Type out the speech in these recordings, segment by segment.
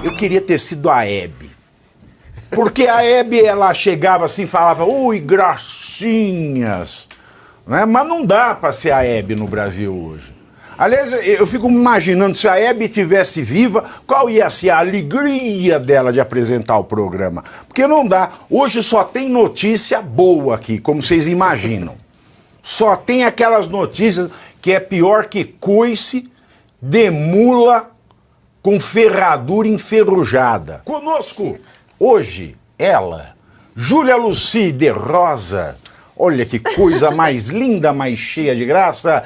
Eu queria ter sido a Hebe. Porque a Hebe, ela chegava assim e falava, ui, gracinhas. Né? Mas não dá para ser a Hebe no Brasil hoje. Aliás, eu fico imaginando, se a Hebe estivesse viva, qual ia ser a alegria dela de apresentar o programa. Porque não dá. Hoje só tem notícia boa aqui, como vocês imaginam. Só tem aquelas notícias que é pior que coice de mula com ferradura enferrujada. Conosco, hoje, ela, Júlia Lucy de Rosa. Olha que coisa mais linda, mais cheia de graça.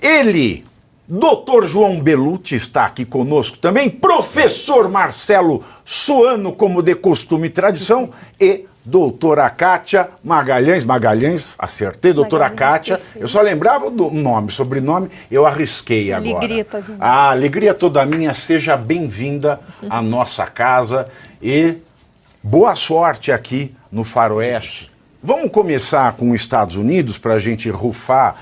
Ele, Dr. João Belucci, está aqui conosco também. Professor Marcelo Soano, como de costume e tradição. E doutora Kátia Magalhães, acertei, doutora Kátia. Eu só lembrava do nome, sobrenome, eu arrisquei agora. Alegria toda minha. A alegria toda minha, seja bem-vinda à nossa casa e boa sorte aqui no Faroeste. Vamos começar com os Estados Unidos para a gente rufar,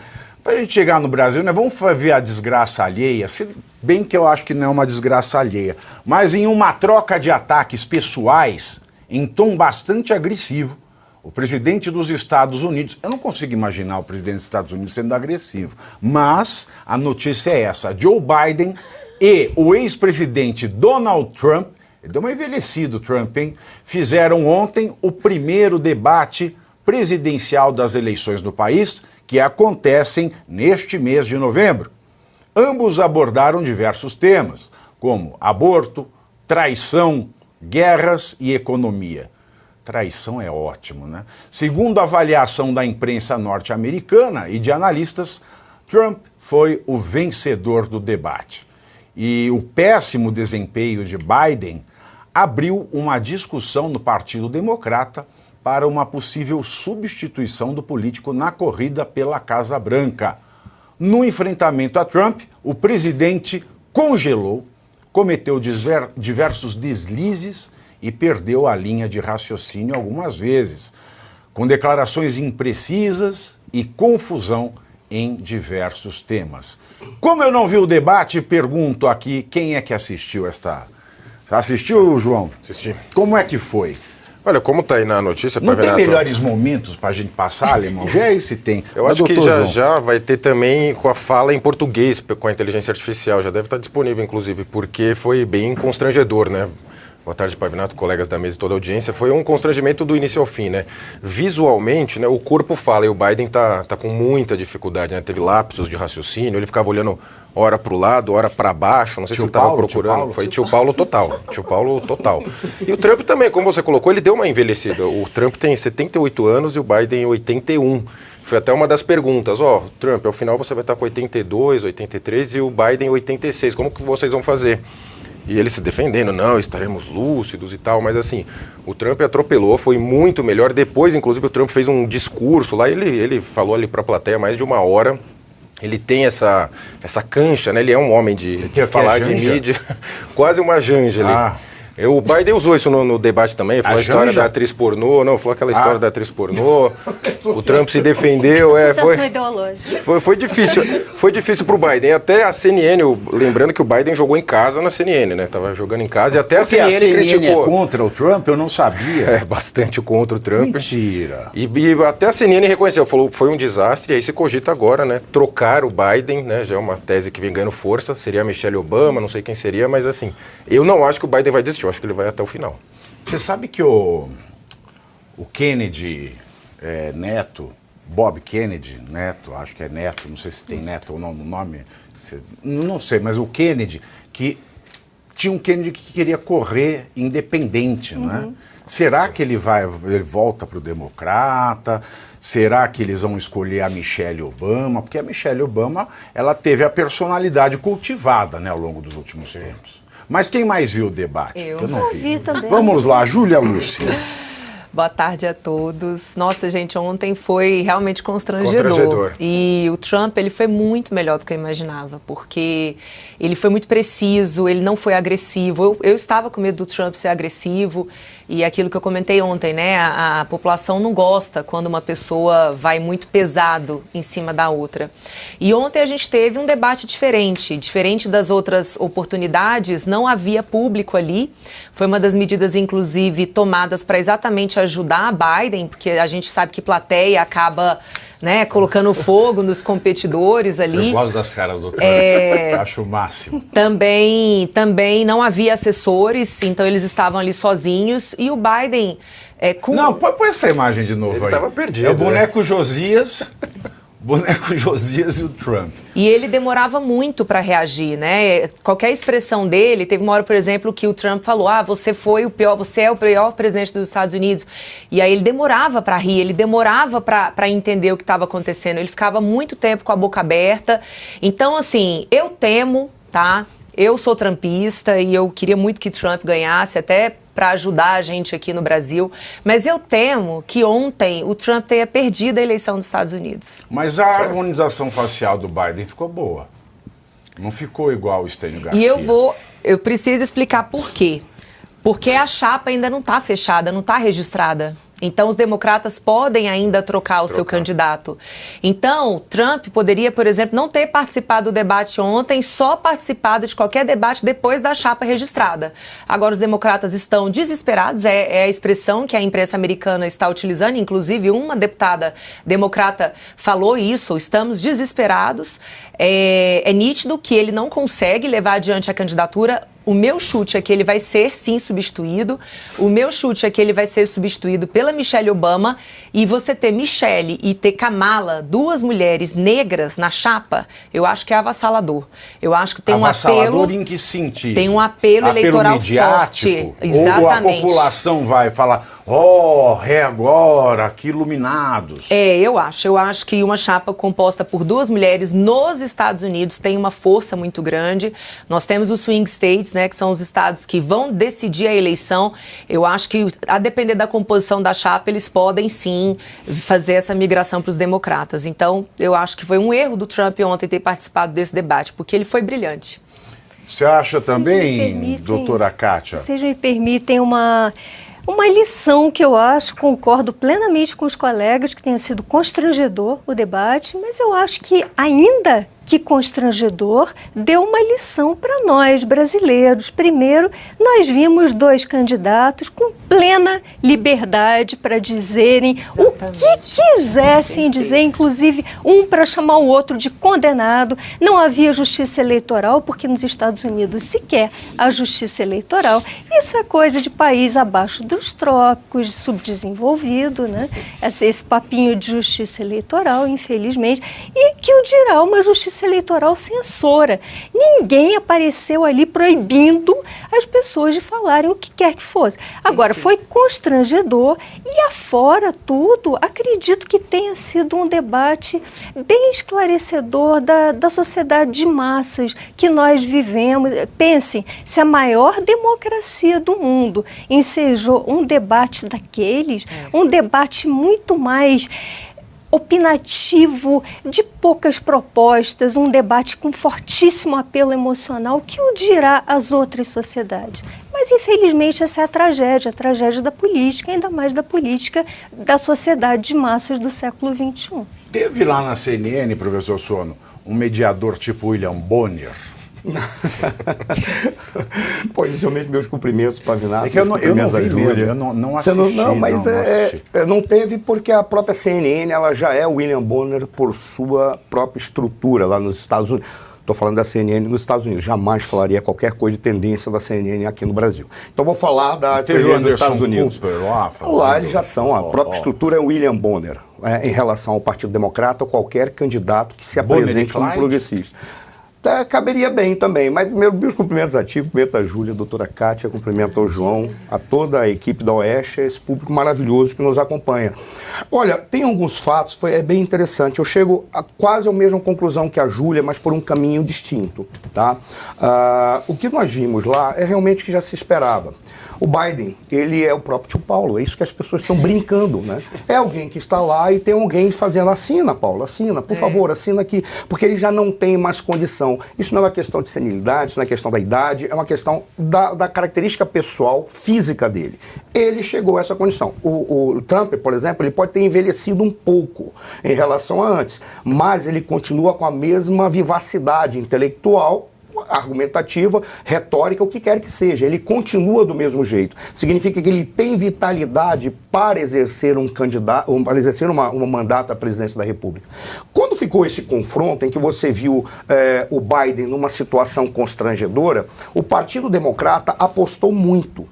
para a gente chegar no Brasil, né? Vamos ver a desgraça alheia, se bem que eu acho que não é uma desgraça alheia, mas em uma troca de ataques pessoais, em tom bastante agressivo, o presidente dos Estados Unidos, eu não consigo imaginar o presidente dos Estados Unidos sendo agressivo, mas a notícia é essa, Joe Biden e o ex-presidente Donald Trump, deu uma envelhecida o Trump, hein? Fizeram ontem o primeiro debate presidencial das eleições no país, que acontecem neste mês de novembro. Ambos abordaram diversos temas, como aborto, traição, guerras e economia. Traição é ótimo, né? Segundo a avaliação da imprensa norte-americana e de analistas, Trump foi o vencedor do debate. E o péssimo desempenho de Biden abriu uma discussão no Partido Democrata para uma possível substituição do político na corrida pela Casa Branca. No enfrentamento a Trump, o presidente congelou, cometeu diversos deslizes e perdeu a linha de raciocínio algumas vezes, com declarações imprecisas e confusão em diversos temas. Como eu não vi o debate, pergunto aqui quem é que assistiu esta... Assistiu, João? Assisti. Como é que foi? Olha, como tá aí na notícia... Não tem melhores momentos pra gente passar, Alemão? Vê aí se tem. Eu acho que já vai ter também com a fala em português, com a inteligência artificial. Já deve estar disponível, inclusive, porque foi bem constrangedor, né? Boa tarde, Pavinato, colegas da mesa e toda a audiência. Foi um constrangimento do início ao fim, né? Visualmente, né, o corpo fala, e o Biden tá com muita dificuldade, né? Teve lapsos de raciocínio, ele ficava olhando hora para o lado, hora para baixo, não sei se ele estava procurando. Foi tio Paulo total, tio Paulo total. E o Trump também, como você colocou, ele deu uma envelhecida. O Trump tem 78 anos e o Biden 81. Foi até uma das perguntas, Trump, ao final você vai estar com 82, 83 e o Biden 86, como que vocês vão fazer? E ele se defendendo, não, estaremos lúcidos e tal, mas assim, o Trump atropelou, foi muito melhor. Depois, inclusive, o Trump fez um discurso lá, ele falou ali para a plateia mais de uma hora. Ele tem essa cancha, né? Ele é um homem de falar de mídia, quase uma janja ali. O Biden usou isso no debate também, falou a história da atriz pornô, falou aquela história da atriz pornô, o Trump se defendeu, foi difícil pro Biden, até a CNN, lembrando que o Biden jogou em casa na CNN, né, tava jogando em casa e até a CNN criticou. É contra o Trump? Eu não sabia. É, bastante contra o Trump. Mentira. E até a CNN reconheceu, falou que foi um desastre, e aí se cogita agora, né, trocar o Biden, né, já é uma tese que vem ganhando força, seria a Michelle Obama, não sei quem seria, mas assim, eu não acho que o Biden vai desistir. Eu acho que ele vai até o final. Você sabe que o Kennedy Neto, Bob Kennedy Neto, acho que é Neto, não sei se tem Neto ou não no nome, não sei, mas o Kennedy, que tinha um Kennedy que queria correr independente, né? Será que ele volta para o democrata? Será que eles vão escolher a Michelle Obama? Porque a Michelle Obama, ela teve a personalidade cultivada, né, ao longo dos últimos tempos. Mas quem mais viu o debate? Eu não vi também. Vamos lá, Júlia Lucy. Boa tarde a todos. Nossa, gente, ontem foi realmente constrangedor. E o Trump, ele foi muito melhor do que eu imaginava, porque ele foi muito preciso, ele não foi agressivo. Eu estava com medo do Trump ser agressivo E aquilo que eu comentei ontem, né? A população não gosta quando uma pessoa vai muito pesado em cima da outra. E ontem a gente teve um debate diferente das outras oportunidades, não havia público ali. Foi uma das medidas, inclusive, tomadas para exatamente ajudar a Biden, porque a gente sabe que plateia acaba, né, colocando fogo nos competidores ali. Eu gosto das caras do Trump, acho o máximo. Também não havia assessores, então eles estavam ali sozinhos. E o Biden... Não, põe essa imagem de novo. Ele aí. Estava perdido. É o boneco Josias... Boneco Josias e o Trump. E ele demorava muito para reagir, né? Qualquer expressão dele, teve uma hora, por exemplo, que o Trump falou: você é o pior presidente dos Estados Unidos. E aí ele demorava para rir, ele demorava para entender o que estava acontecendo. Ele ficava muito tempo com a boca aberta. Então, assim, eu temo, tá? Eu sou trumpista e eu queria muito que Trump ganhasse, até para ajudar a gente aqui no Brasil. Mas eu temo que ontem o Trump tenha perdido a eleição dos Estados Unidos. Mas a harmonização facial do Biden ficou boa. Não ficou igual o Estênio Garcia. E eu preciso explicar por quê. Porque a chapa ainda não está fechada, não está registrada. Então, os democratas podem ainda trocar o seu candidato. Então, Trump poderia, por exemplo, não ter participado do debate ontem, só participado de qualquer debate depois da chapa registrada. Agora, os democratas estão desesperados, é a expressão que a imprensa americana está utilizando. Inclusive, uma deputada democrata falou isso: estamos desesperados. É nítido que ele não consegue levar adiante a candidatura. O meu chute é que ele vai ser, sim, substituído. O meu chute é que ele vai ser substituído pela Michelle Obama. E você ter Michelle e ter Kamala, duas mulheres negras na chapa, eu acho que é avassalador. Eu acho que tem um apelo... Avassalador em que sentido? Tem um apelo eleitoral mediático, forte. Exatamente. Ou a população vai falar: é agora, que iluminados. Eu acho que uma chapa composta por duas mulheres nos Estados Unidos tem uma força muito grande. Nós temos os swing states, né, que são os estados que vão decidir a eleição. Eu acho que, a depender da composição da chapa, eles podem sim fazer essa migração para os democratas. Então, eu acho que foi um erro do Trump ontem ter participado desse debate, porque ele foi brilhante. Você acha também, doutora Kátia? Vocês me permitem uma lição que eu acho, concordo plenamente com os colegas, que tenha sido constrangedor o debate, mas eu acho que, ainda que constrangedor, deu uma lição para nós, brasileiros. Primeiro, nós vimos dois candidatos com plena liberdade para dizerem o que quisessem dizer, inclusive um para chamar o outro de condenado. Não havia justiça eleitoral, porque nos Estados Unidos sequer há justiça eleitoral. Isso é coisa de país abaixo dos trópicos, subdesenvolvido, né? Esse papinho de justiça eleitoral, infelizmente, e que o dirá uma justiça eleitoral censora. Ninguém apareceu ali proibindo as pessoas de falarem o que quer que fosse. Agora, foi constrangedor e, afora tudo, acredito que tenha sido um debate bem esclarecedor da sociedade de massas que nós vivemos. Pensem, se a maior democracia do mundo ensejou um debate daqueles, um debate muito mais opinativo, de poucas propostas, um debate com fortíssimo apelo emocional, que o dirá às outras sociedades. Mas, infelizmente, essa é a tragédia da política, ainda mais da política da sociedade de massas do século XXI. Teve lá na CNN, professor Sono, um mediador tipo William Bonner? Pô, inicialmente meus cumprimentos, Pavinato. É que eu não vi mesmo, eu não assisti. Não teve, porque a própria CNN ela já é o William Bonner por sua própria estrutura lá nos Estados Unidos. Estou falando da CNN nos Estados Unidos. Jamais falaria qualquer coisa de tendência da CNN aqui no Brasil. Então vou falar da CNN dos Estados Unidos. Lá eles já são, a própria estrutura é o William Bonner, em relação ao Partido Democrata ou qualquer candidato que se apresente como progressista. Caberia bem também, mas meus cumprimentos a ti, cumprimento a Júlia, a doutora Kátia, cumprimento ao João, a toda a equipe da Oeste, esse público maravilhoso que nos acompanha. Olha, tem alguns fatos, é bem interessante, eu chego a quase a mesma conclusão que a Júlia, mas por um caminho distinto, tá? O que nós vimos lá é realmente o que já se esperava. O Biden, ele é o próprio tio Paulo, é isso que as pessoas estão brincando, né? É alguém que está lá e tem alguém fazendo, assina, Paulo, assina, por favor, assina aqui, porque ele já não tem mais condição. Isso não é uma questão de senilidade, isso não é questão da idade, é uma questão da característica pessoal, física dele. Ele chegou a essa condição. O Trump, por exemplo, ele pode ter envelhecido um pouco em relação a antes, mas ele continua com a mesma vivacidade intelectual, argumentativa, retórica, o que quer que seja. Ele continua do mesmo jeito. Significa que ele tem vitalidade para exercer um candidato, para exercer um mandato à presidência da República. Quando ficou esse confronto em que você viu o Biden numa situação constrangedora, o Partido Democrata apostou muito.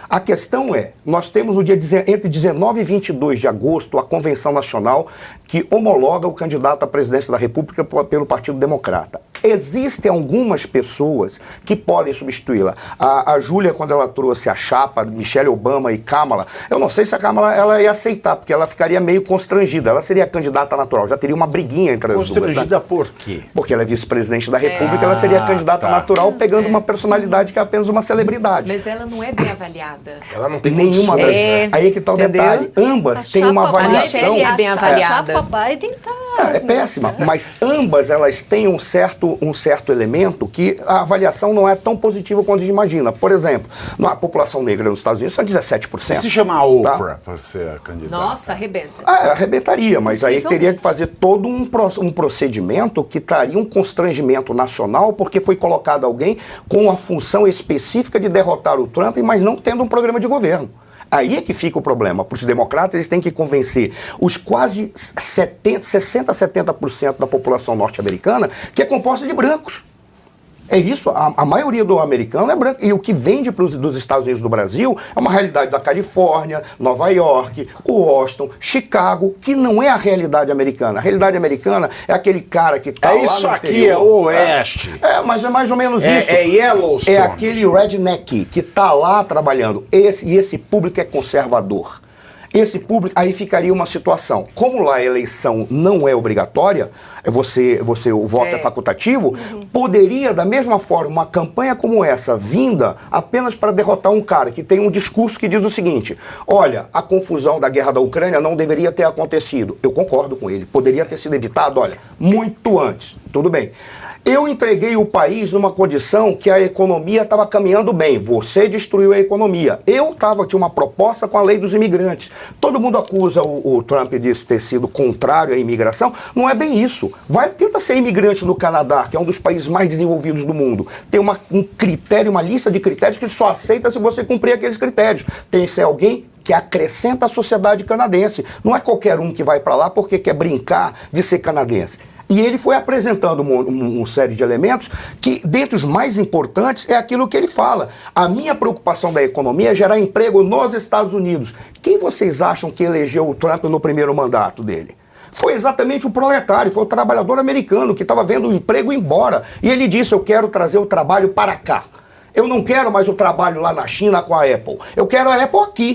A questão é, nós temos no dia entre 19 e 22 de agosto a Convenção Nacional que homologa o candidato à presidência da República pelo Partido Democrata. Existem algumas pessoas que podem substituí-la. A Júlia, quando ela trouxe a chapa, Michelle Obama e Kamala, eu não sei se a Kamala ela ia aceitar, porque ela ficaria meio constrangida. Ela seria a candidata natural, já teria uma briguinha entre as duas. Constrangida por quê? Porque ela é vice-presidente da República, ela seria a candidata natural, pegando uma personalidade que é apenas uma celebridade. Mas ela não é bem avaliada. Ela não tem nenhuma das... Aí que está o detalhe. Ambas têm uma avaliação... A é bem avaliada. A chapa Biden é péssima, mas ambas elas têm um certo elemento que a avaliação não é tão positiva quanto a gente imagina. Por exemplo, na população negra nos Estados Unidos são 17%. E se chamar Oprah para ser a candidata? Nossa, arrebenta. Arrebentaria, mas aí teria que fazer todo um procedimento que traria um constrangimento nacional, porque foi colocado alguém com a função específica de derrotar o Trump, mas não tendo um programa de governo. Aí é que fica o problema. Para os democratas, eles têm que convencer os quase 60% a 70% da população norte-americana que é composta de brancos. É isso, a maioria do americano é branco. E o que vende dos Estados Unidos do Brasil é uma realidade da Califórnia, Nova York, Washington, Chicago, que não é a realidade americana. A realidade americana é aquele cara que está lá isso no aqui, interior. é o oeste. Mas é mais ou menos isso. É Yellowstone. É aquele redneck que está lá trabalhando. Esse público é conservador. Esse público, aí ficaria uma situação. Como lá a eleição não é obrigatória, o voto é facultativo, poderia, da mesma forma, uma campanha como essa, vinda apenas para derrotar um cara que tem um discurso que diz o seguinte: olha, a confusão da guerra da Ucrânia não deveria ter acontecido. Eu concordo com ele. Poderia ter sido evitado, olha, muito antes. Tudo bem. Eu entreguei o país numa condição que a economia estava caminhando bem. Você destruiu a economia. Tinha uma proposta com a lei dos imigrantes. Todo mundo acusa o Trump de ter sido contrário à imigração. Não é bem isso. Tenta ser imigrante no Canadá, que é um dos países mais desenvolvidos do mundo. Tem um critério, uma lista de critérios que ele só aceita se você cumprir aqueles critérios. Tem que ser alguém que acrescenta à sociedade canadense. Não é qualquer um que vai para lá porque quer brincar de ser canadense. E ele foi apresentando uma série de elementos que, dentre os mais importantes, é aquilo que ele fala. A minha preocupação da economia é gerar emprego nos Estados Unidos. Quem vocês acham que elegeu o Trump no primeiro mandato dele? Foi exatamente o proletário, foi o trabalhador americano que estava vendo o emprego embora. E ele disse: eu quero trazer o trabalho para cá. Eu não quero mais o trabalho lá na China com a Apple. Eu quero a Apple aqui.